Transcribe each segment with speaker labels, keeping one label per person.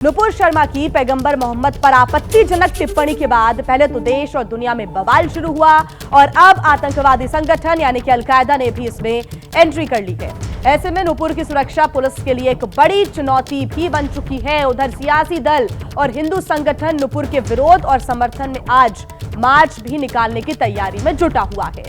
Speaker 1: नुपुर शर्मा की पैगंबर मोहम्मद पर आपत्तिजनक टिप्पणी के बाद पहले तो देश और दुनिया में बवाल शुरू हुआ और अब आतंकवादी संगठन यानी कि अलकायदा ने भी इसमें एंट्री कर ली है। ऐसे में नुपुर की सुरक्षा पुलिस के लिए एक बड़ी चुनौती भी बन चुकी है। उधर सियासी दल और हिंदू संगठन नुपुर के विरोध और समर्थन में आज मार्च भी निकालने की तैयारी में जुटा हुआ है।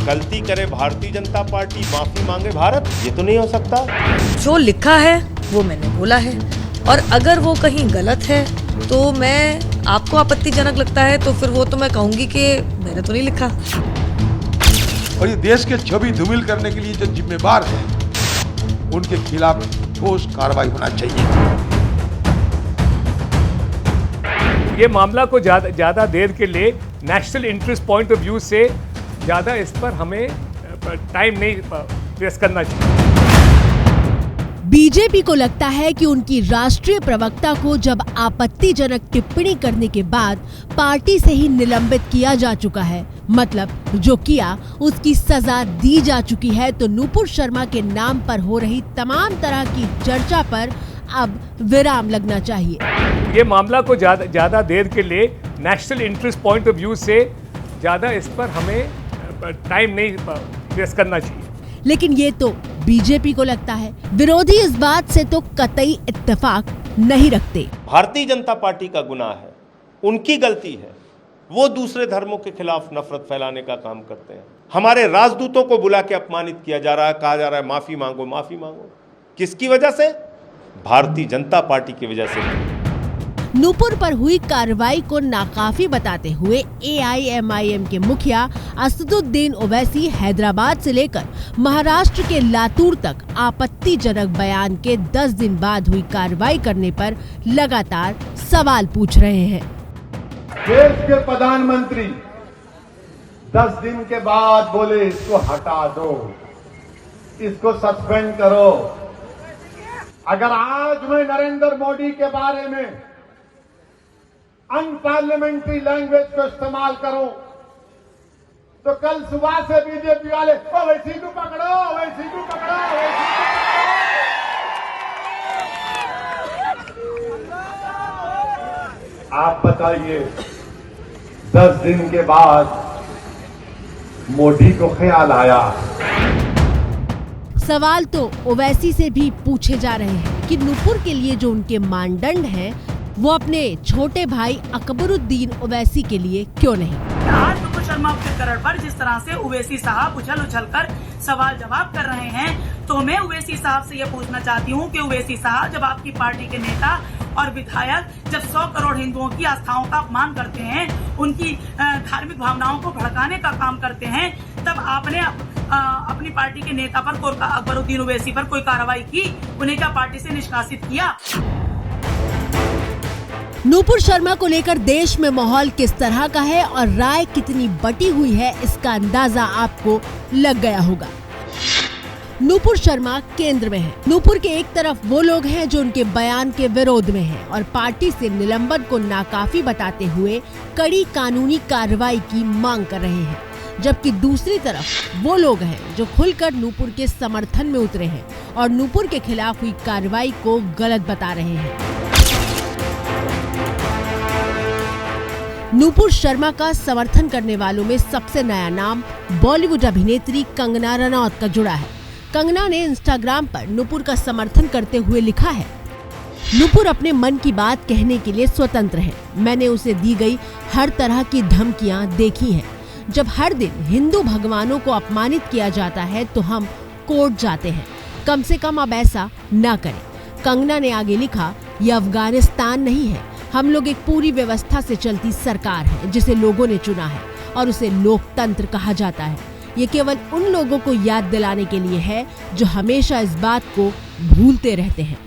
Speaker 2: गलती करे भारतीय जनता पार्टी, माफी मांगे भारत, ये तो नहीं हो सकता।
Speaker 3: जो लिखा है वो मैंने बोला है और अगर वो कहीं गलत है तो मैं आपको आपत्तिजनक लगता है तो फिर वो तो मैं कहूंगी कि मैंने तो नहीं लिखा।
Speaker 4: और ये देश के छवि धूमिल करने के लिए जो जिम्मेवार हैं उनके खिलाफ ठोस कार्रवाई होना चाहिए।
Speaker 5: ये मामला को ज्यादा देर के लिए national interest point of view से ज़्यादा इस पर हमें टाइम नहीं वेस्ट करना चाहिए।
Speaker 6: बीजेपी को लगता है कि उनकी राष्ट्रीय प्रवक्ता को जब आपत्तिजनक टिप्पणी करने के बाद पार्टी से ही निलंबित किया जा चुका है, मतलब जो किया उसकी सजा दी जा चुकी है, तो नुपुर शर्मा के नाम पर हो रही तमाम तरह की चर्चा पर अब विराम लगना चाहिए।
Speaker 5: ये मामला को ज़्यादा देर के लिए national interest point of view से ज़्यादा इस पर हमें टाइम नहीं वेस्ट करना चाहिए।
Speaker 6: लेकिन ये तो बीजेपी को लगता है। विरोधी इस बात से तो कतई इत्तेफाक नहीं रखते।
Speaker 2: भारतीय जनता पार्टी का गुनाह है, उनकी गलती है, वो दूसरे धर्मों के खिलाफ नफरत फैलाने का काम करते हैं। हमारे राजदूतों को बुला के अपमानित किया जा रहा है, कहा जा रहा है माफी मांगो माफी मांगो। किसकी वजह से? भारतीय जनता पार्टी की वजह से।
Speaker 6: नुपुर पर हुई कार्रवाई को नाकाफी बताते हुए AIMIM के मुखिया असदुद्दीन ओवैसी हैदराबाद से लेकर महाराष्ट्र के लातूर तक आपत्तिजनक बयान के 10 दिन बाद हुई कार्रवाई करने पर लगातार सवाल पूछ रहे हैं।
Speaker 7: देश के प्रधानमंत्री 10 दिन के बाद बोले इसको हटा दो, इसको सस्पेंड करो। अगर आज मैं नरेंद्र मोदी के बारे में अनपार्लियामेंट्री लैंग्वेज को इस्तेमाल करूं तो कल सुबह से बीजेपी वाले ओवैसी को पकड़ो, ओवैसी को पकड़ो, ओवैसी को पकड़ो। आप बताइए 10 दिन के बाद मोदी को ख्याल आया।
Speaker 6: सवाल तो ओवैसी से भी पूछे जा रहे हैं कि नुपुर के लिए जो उनके मानदंड हैं वो अपने छोटे भाई अकबरुद्दीन ओवैसी के लिए क्यों नहीं।
Speaker 8: आज नुपुर शर्मा प्रकरण पर जिस तरह से ओवैसी साहब उछल कर सवाल जवाब कर रहे हैं, तो मैं ओवैसी साहब से ये पूछना चाहती हूँ कि ओवैसी साहब, जब आपकी पार्टी के नेता और विधायक जब 100 करोड़ हिंदुओं की आस्थाओं का अपमान करते हैं, उनकी धार्मिक भावनाओं को भड़काने का काम करते हैं, तब आपने अपनी पार्टी के नेता पर अकबरुद्दीन ओवैसी पर कोई कार्रवाई की? उन्हें क्या पार्टी से निष्कासित किया?
Speaker 6: नुपुर शर्मा को लेकर देश में माहौल किस तरह का है और राय कितनी बटी हुई है, इसका अंदाजा आपको लग गया होगा। नुपुर शर्मा केंद्र में है। नुपुर के एक तरफ वो लोग हैं जो उनके बयान के विरोध में हैं और पार्टी से निलंबन को नाकाफी बताते हुए कड़ी कानूनी कार्रवाई की मांग कर रहे हैं, जबकि दूसरी तरफ वो लोग हैं जो खुलकर नुपुर के समर्थन में उतरे हैं और नुपुर के खिलाफ हुई कार्रवाई को गलत बता रहे हैं। नुपुर शर्मा का समर्थन करने वालों में सबसे नया नाम बॉलीवुड अभिनेत्री कंगना रनौत का जुड़ा है। कंगना ने इंस्टाग्राम पर नुपुर का समर्थन करते हुए लिखा है, नुपुर अपने मन की बात कहने के लिए स्वतंत्र है। मैंने उसे दी गई हर तरह की धमकियां देखी हैं। जब हर दिन हिंदू भगवानों को अपमानित किया जाता है तो हम कोर्ट जाते हैं। कम से कम अब ऐसा न करें। कंगना ने आगे लिखा, यह अफगानिस्तान नहीं है। हम लोग एक पूरी व्यवस्था से चलती सरकार है जिसे लोगों ने चुना है और उसे लोकतंत्र कहा जाता है। ये केवल उन लोगों को याद दिलाने के लिए है जो हमेशा इस बात को भूलते रहते हैं।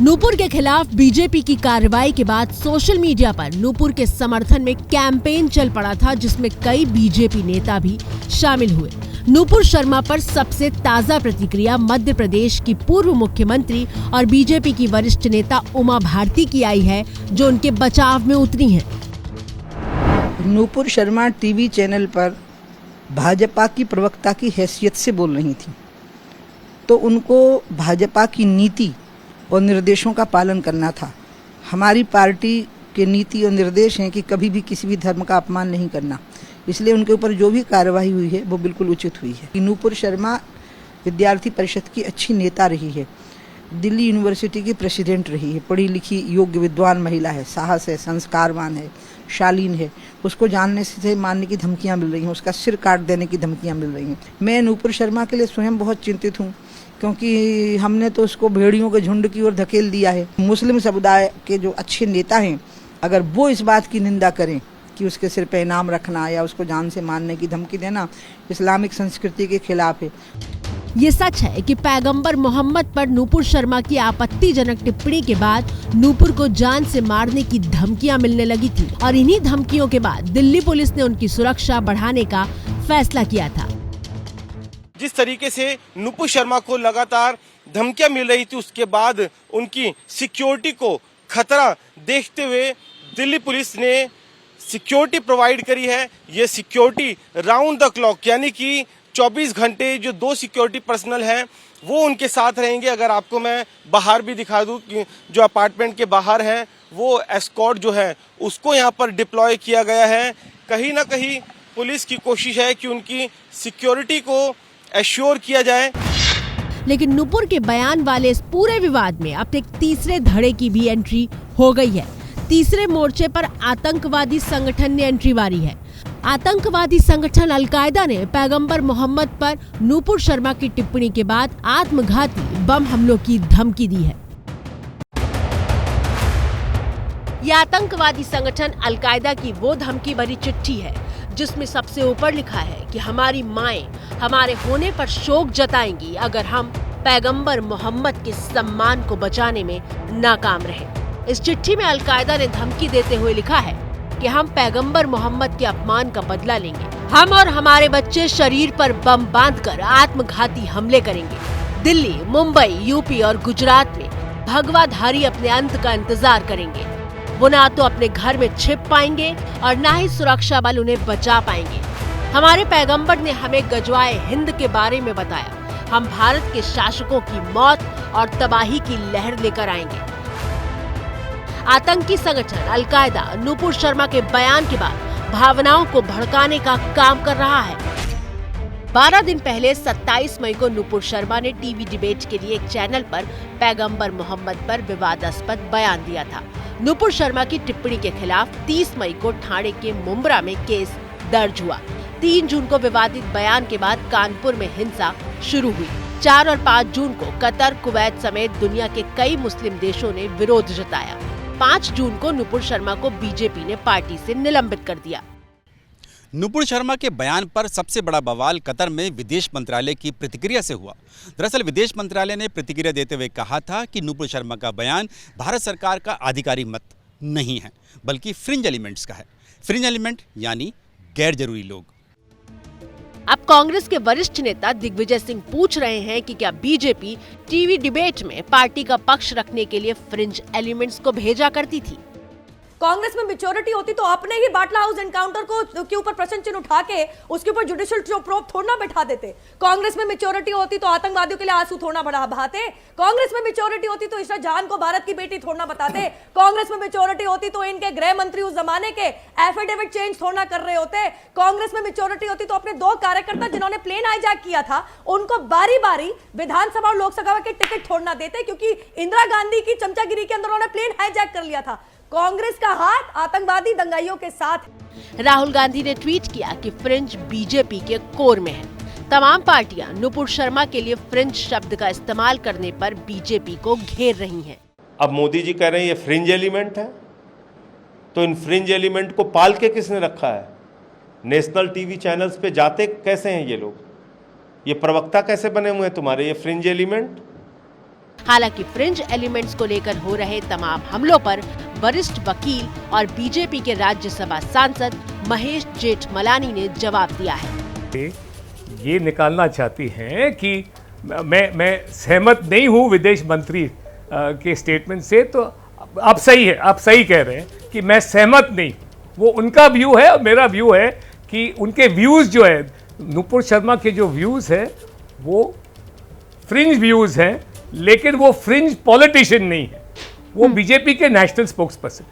Speaker 6: नुपुर के खिलाफ बीजेपी की कार्रवाई के बाद सोशल मीडिया पर नुपुर के समर्थन में कैंपेन चल पड़ा था, जिसमें कई बीजेपी नेता भी शामिल हुए। नुपुर शर्मा पर सबसे ताजा प्रतिक्रिया मध्य प्रदेश की पूर्व मुख्यमंत्री और बीजेपी की वरिष्ठ नेता उमा भारती की आई है, जो उनके बचाव में उतरी हैं।
Speaker 9: नुपुर शर्मा टीवी चैनल पर भाजपा की प्रवक्ता की हैसियत से बोल रही थी तो उनको भाजपा की नीति और निर्देशों का पालन करना था। हमारी पार्टी के नीति और निर्देश हैं कि कभी भी किसी भी धर्म का अपमान नहीं करना, इसलिए उनके ऊपर जो भी कार्रवाई हुई है वो बिल्कुल उचित हुई है। नूपुर शर्मा विद्यार्थी परिषद की अच्छी नेता रही है, दिल्ली यूनिवर्सिटी की प्रेसिडेंट रही है, पढ़ी लिखी योग्य विद्वान महिला है, साहस है, संस्कारवान है, शालीन है। उसको जानने से मारने की धमकियां मिल रही हैं, उसका सिर काट देने की धमकियां मिल रही हैं। मैं नूपुर शर्मा के लिए स्वयं बहुत चिंतित हूँ, क्योंकि हमने तो उसको भेड़ियों के झुंड की ओर धकेल दिया है। मुस्लिम समुदाय के जो अच्छे नेता हैं, अगर वो इस बात की निंदा करें कि उसके सिर पे इनाम रखना या उसको जान से मारने की धमकी देना इस्लामिक संस्कृति के खिलाफ है।
Speaker 6: ये सच है कि पैगंबर मोहम्मद पर नूपुर शर्मा की आपत्तिजनक टिप्पणी के बाद नूपुर को जान से मारने की धमकियां मिलने लगी थी और इन्हीं धमकियों के बाद दिल्ली पुलिस ने उनकी सुरक्षा बढ़ाने का फैसला किया था।
Speaker 10: जिस तरीके से नूपुर शर्मा को लगातार धमकियां मिल रही थी, उसके बाद उनकी सिक्योरिटी को खतरा देखते हुए दिल्ली पुलिस ने सिक्योरिटी प्रोवाइड करी है। ये सिक्योरिटी राउंड द क्लॉक, यानी कि 24 घंटे जो 2 सिक्योरिटी पर्सनल हैं वो उनके साथ रहेंगे। अगर आपको मैं बाहर भी दिखा दूं कि जो अपार्टमेंट के बाहर हैं वो एस्कॉर्ट जो है उसको यहाँ पर डिप्लॉय किया गया है। कहीं ना कहीं पुलिस की कोशिश है कि उनकी सिक्योरिटी को एश्योर किया जाए।
Speaker 6: लेकिन नूपुर के बयान वाले इस पूरे विवाद में अब एक तीसरे धड़े की भी एंट्री हो गई है। तीसरे मोर्चे पर आतंकवादी संगठन ने एंट्री मारी है। आतंकवादी संगठन अलकायदा ने पैगंबर मोहम्मद पर नूपुर शर्मा की टिप्पणी के बाद आत्मघाती बम हमलों की धमकी दी है। यह आतंकवादी संगठन अलकायदा की वो धमकी भरी चिट्ठी है जिसमें सबसे ऊपर लिखा है कि हमारी माएं हमारे होने पर शोक जताएंगी अगर हम पैगंबर मोहम्मद के सम्मान को बचाने में नाकाम रहे। इस चिट्ठी में अलकायदा ने धमकी देते हुए लिखा है कि हम पैगंबर मोहम्मद के अपमान का बदला लेंगे। हम और हमारे बच्चे शरीर पर बम बांधकर आत्मघाती हमले करेंगे। दिल्ली, मुंबई, यूपी और गुजरात में भगवाधारी अपने अंत का इंतजार करेंगे। वो ना तो अपने घर में छिप पाएंगे और ना ही सुरक्षा बल उन्हें बचा पाएंगे। हमारे पैगंबर ने हमें गजवाए हिंद के बारे में बताया। हम भारत के शासकों की मौत और तबाही की लहर लेकर आएंगे। आतंकी संगठन अलकायदा नूपुर शर्मा के बयान के बाद भावनाओं को भड़काने का काम कर रहा है। 12 दिन पहले 27 मई को नूपुर शर्मा ने टीवी डिबेट के लिए एक चैनल पर पैगंबर मोहम्मद पर विवादास्पद बयान दिया था। नूपुर शर्मा की टिप्पणी के खिलाफ 30 मई को ठाणे के मुंब्रा में केस दर्ज हुआ। 3 जून को विवादित बयान के बाद कानपुर में हिंसा शुरू हुई। 4 और 5 जून को कतर, कुवैत समेत दुनिया के कई मुस्लिम देशों ने विरोध जताया। 5 जून को नूपुर शर्मा को बीजेपी ने पार्टी से निलंबित कर दिया।
Speaker 11: नूपुर शर्मा के बयान पर सबसे बड़ा बवाल कतर में विदेश मंत्रालय की प्रतिक्रिया से हुआ। दरअसल विदेश मंत्रालय ने प्रतिक्रिया देते हुए कहा था कि नूपुर शर्मा का बयान भारत सरकार का आधिकारिक मत नहीं है, बल्कि फ्रिंज एलिमेंट्स का है। फ्रिंज एलिमेंट यानी गैर जरूरी लोग।
Speaker 6: अब कांग्रेस के वरिष्ठ नेता दिग्विजय सिंह पूछ रहे हैं कि क्या बीजेपी टीवी डिबेट में पार्टी का पक्ष रखने के लिए फ्रिंज एलिमेंट्स को भेजा करती थी।
Speaker 1: कांग्रेस में मेच्योरिटी होती तो अपने ही बाटला हाउस एनकाउंटर को के ऊपर प्रश्न चिन्ह उठा के उसके ऊपर जुडिशियल प्रोब थोड़ा बैठा देते। कांग्रेस में मेच्योरिटी होती तो आतंकवादियों के लिए आंसू थोड़ा बहाते। कांग्रेस में मेच्योरिटी होती तो इशरत जहां को भारत की बेटी थोड़ा बताते। कांग्रेस में मेच्योरिटी होती तो इनके गृह मंत्री उस जमाने के एफिडेविट चेंज थोड़ा कर रहे होते। कांग्रेस में मेच्योरिटी होती तो अपने 2 कार्यकर्ता जिन्होंने प्लेन हाईजैक किया था उनको बारी बारी विधानसभा और लोकसभा के टिकट छोड़ना देते, क्योंकि इंदिरा गांधी की चमचागिरी के अंदर उन्होंने प्लेन हाईजैक कर लिया था। कांग्रेस का हाथ आतंकवादी दंगाइयों के साथ।
Speaker 6: राहुल गांधी ने ट्वीट किया कि फ्रिंज बीजेपी के कोर में है। तमाम पार्टियां नूपुर शर्मा के लिए फ्रिंज शब्द का इस्तेमाल करने पर बीजेपी को घेर रही हैं।
Speaker 2: अब मोदी जी कह रहे हैं ये फ्रिंज एलिमेंट है, तो इन फ्रिंज एलिमेंट को पाल के किसने रखा है? नेशनल टीवी चैनल्स पे जाते कैसे हैं ये लोग? ये प्रवक्ता कैसे बने हुए हैं तुम्हारे ये फ्रिंज एलिमेंट?
Speaker 6: हालांकि फ्रिंज एलिमेंट्स को लेकर हो रहे तमाम हमलों पर वरिष्ठ वकील और बीजेपी के राज्यसभा सांसद महेश जेठमलानी ने जवाब दिया है।
Speaker 5: ये निकालना चाहती हैं कि मैं सहमत नहीं हूं विदेश मंत्री के स्टेटमेंट से, तो आप सही है, आप सही कह रहे हैं कि मैं सहमत नहीं। वो उनका व्यू है और मेरा व्यू है कि उनके व्यूज जो है, नूपुर शर्मा के जो व्यूज है वो फ्रिंज व्यूज हैं, लेकिन वो फ्रिंज पॉलिटिशियन नहीं है, वो बीजेपी के नेशनल स्पोक्स पर्सन।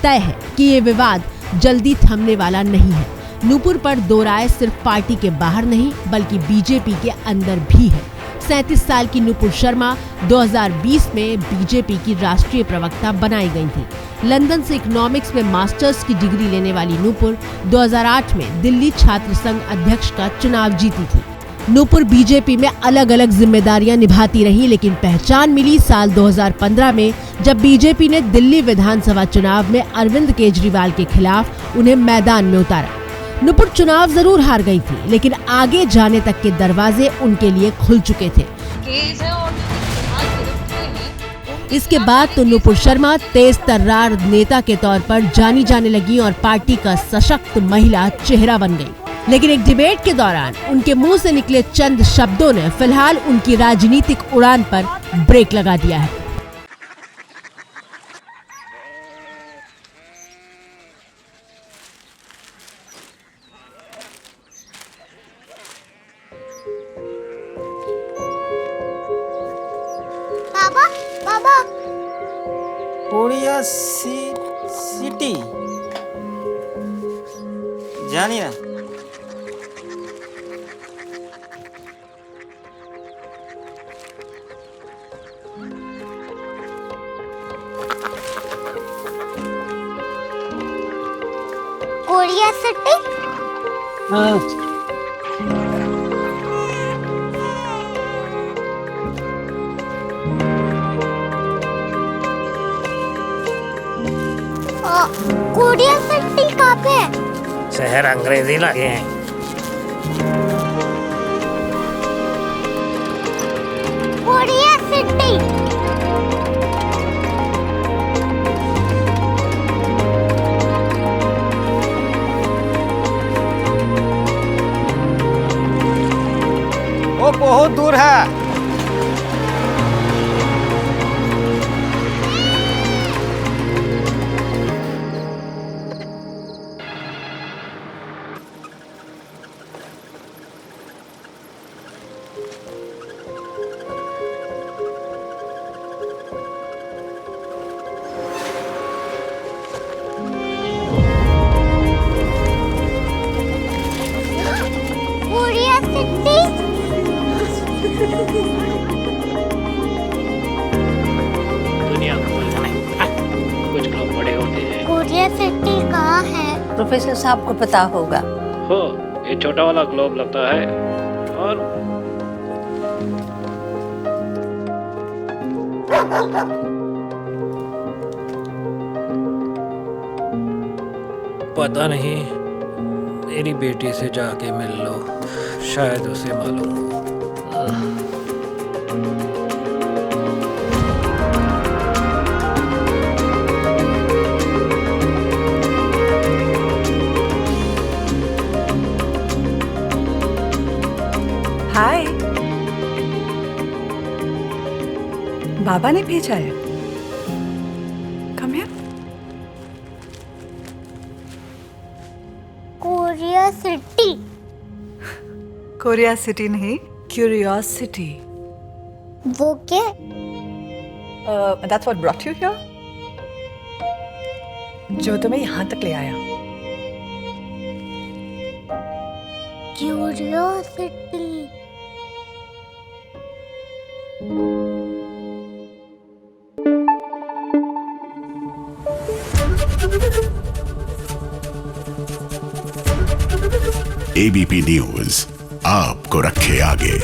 Speaker 6: तय है कि ये विवाद जल्दी थमने वाला नहीं है। नूपुर पर दो राय सिर्फ पार्टी के बाहर नहीं बल्कि बीजेपी के अंदर भी है। 37 साल की नूपुर शर्मा 2020 में बीजेपी की राष्ट्रीय प्रवक्ता बनाई गई थी। लंदन से इकोनॉमिक्स में मास्टर्स की डिग्री लेने वाली नूपुर 2008 में दिल्ली छात्र संघ अध्यक्ष का चुनाव जीती थी। नूपुर बीजेपी में अलग अलग जिम्मेदारियां निभाती रही, लेकिन पहचान मिली साल 2015 में जब बीजेपी ने दिल्ली विधानसभा चुनाव में अरविंद केजरीवाल के खिलाफ उन्हें मैदान में उतारा। नूपुर चुनाव जरूर हार गई थी, लेकिन आगे जाने तक के दरवाजे उनके लिए खुल चुके थे। इसके बाद तो नूपुर शर्मा तेज तर्रार नेता के तौर पर जानी जाने लगी और पार्टी का सशक्त महिला चेहरा बन गई। लेकिन एक डिबेट के दौरान उनके मुंह से निकले चंद शब्दों ने फिलहाल उनकी राजनीतिक उड़ान पर ब्रेक लगा दिया है।
Speaker 12: बाबा बाबा कोरिया सिटी जानिए कोरिया सिटी कोरिया सिटी कहाँ पे है?
Speaker 13: शहर अंग्रेजी लगे हैं।
Speaker 12: कोरिया सिटी
Speaker 13: वो बहुत दूर है।
Speaker 12: कोरिया सिटी
Speaker 13: दुनिया को कुछ लोग बड़े होते हैं।
Speaker 12: कोरिया सिटी कहाँ है?
Speaker 14: प्रोफेसर साहब को पता होगा।
Speaker 13: हो ये छोटा वाला ग्लोब लगता है और
Speaker 15: पता नहीं, मेरी बेटी से जाके मिल लो, शायद उसे मालूम हो।
Speaker 16: हाय, बाबा ने भेजा है। Come here.
Speaker 12: Korea city
Speaker 16: Korea city नहीं, क्यूरियोसिटी।
Speaker 12: वो क्या?
Speaker 16: That's what brought you here? जो तुम्हें यहाँ तक ले आया।
Speaker 12: क्यूरियोसिटी
Speaker 17: एबीपी न्यूज आपको रखे आगे।